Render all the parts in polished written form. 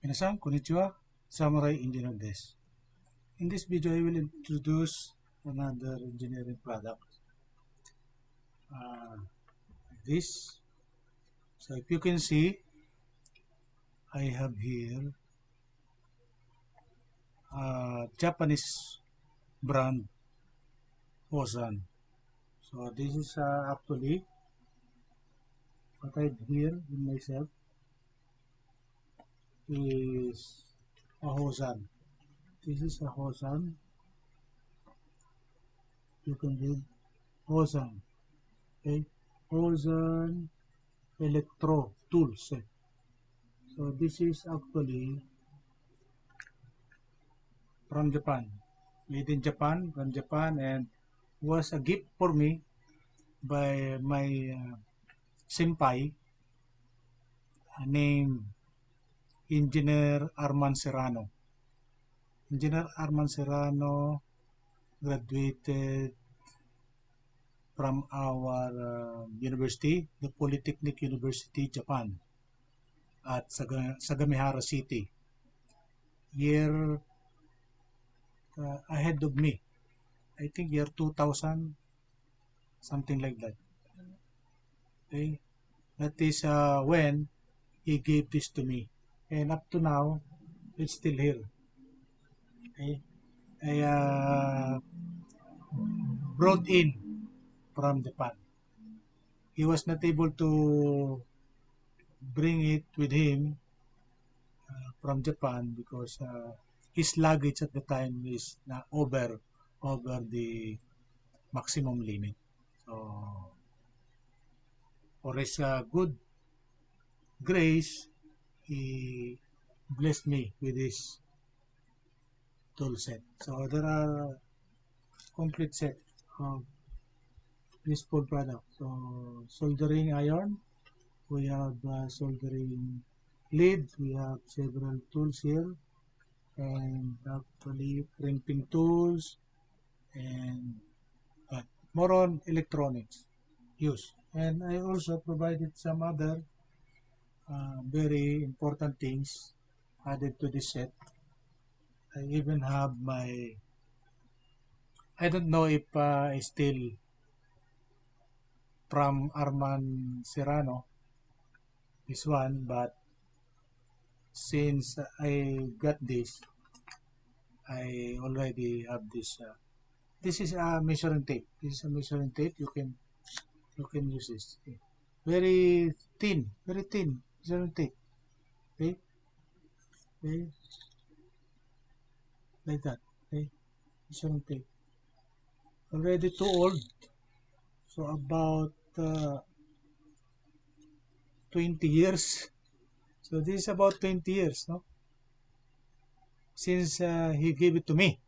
Minasan, konnichiwa, Zamurai Engineer desu. In this video, I will introduce another engineering product. This. So if you can see, I have here Japanese brand Osan. So this is actually what I have here in myself is a Hosan. This is a Hosan. You can read Hosan. Okay, Hosan Electro Toolset. So this is actually from Japan, made in Japan, from Japan, and was a gift for me by my senpai named Engineer ARMAN SERRANO. Engineer ARMAN SERRANO graduated from our university, the Polytechnic University, Japan, at Sagamihara City. Year ahead of me, I think year 2000, something like that. Okay, that is when he gave this to me, and up to now, it's still here. Okay, I brought in from Japan. He was not able to bring it with him from Japan because his luggage at the time is over the maximum limit. So for his good grace, he blessed me with this tool set. So there are complete set of useful product. So soldering iron, we have soldering lead, we have several tools here, and actually crimping tools, and more on electronics use. And I also provided some other very important things added to this set. I even have my, I don't know if still from ARMAN SERRANO, this one, but since I got this, I already have this. This is a measuring tape. This is a measuring tape. You can use this. Okay. Very thin measuring tape. Okay, okay, like that. Okay, measuring tape. Already too old. So about 20 years. So this is about 20 years, no? Since he gave it to me.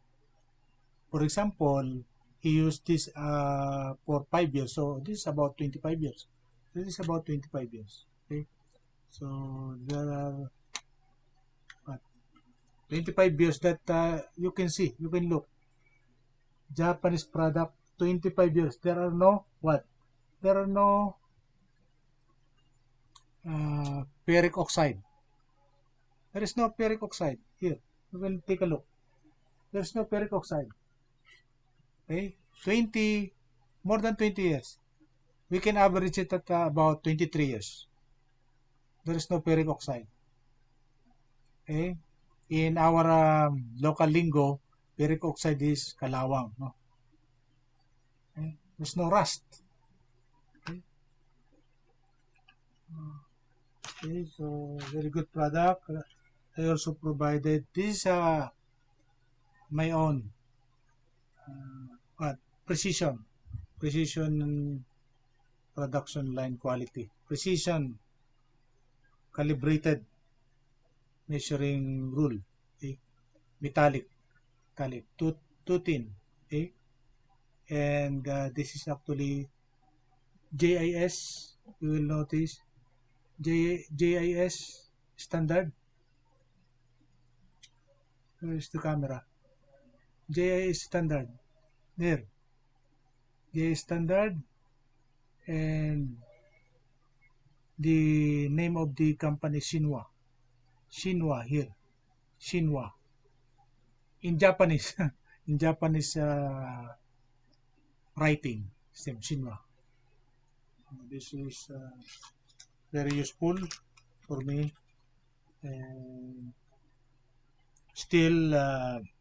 For example, he used this for 5 years. So this is about 25 years. This is about 25 years. Okay. So there are 25 years that you can see, you can look. Japanese product, 25 years. There are no what? There are no ferric oxide. There is no ferric oxide here. You will take a look. There is no ferric oxide. Okay, 20, more than 20 years. We can average it at about 23 years. There is no ferric oxide. Okay, in our local lingo, ferric oxide is kalawang. No? Okay? There's no rust. Okay? Okay, so very good product. I also provided this my own precision production line quality, precision calibrated measuring rule. Okay? Metallic, too thin. Okay, and this is actually JIS. You will notice JIS standard. Where is the camera? JIS standard. There. JIS standard, and the name of the company Shinwa. Shinwa here. Shinwa. In Japanese, in Japanese writing, same Shinwa. This is very useful for me, and still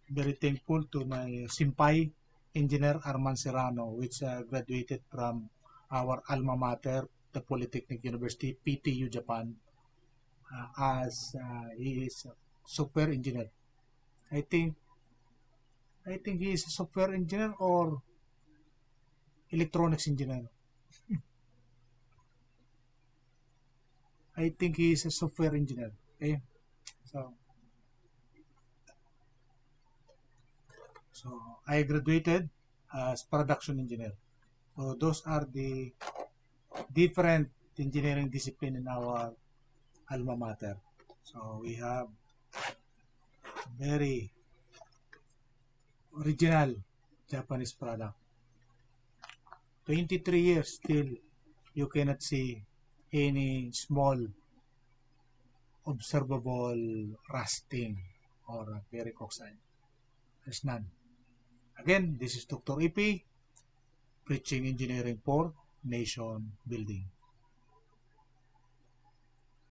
very thankful to my senpai engineer ARMAN Serrano, which graduated from our alma mater, the Polytechnic University, PTU Japan, as he is a software engineer. I think he is a software engineer or electronics engineer. I think he is a software engineer. Okay, so I graduated as production engineer. So those are the different engineering discipline in our alma mater. So we have very original Japanese product. 23 years still you cannot see any small observable rusting or ferric oxide. There's none. Again, this is Dr. EYPEI preaching engineering for nation building.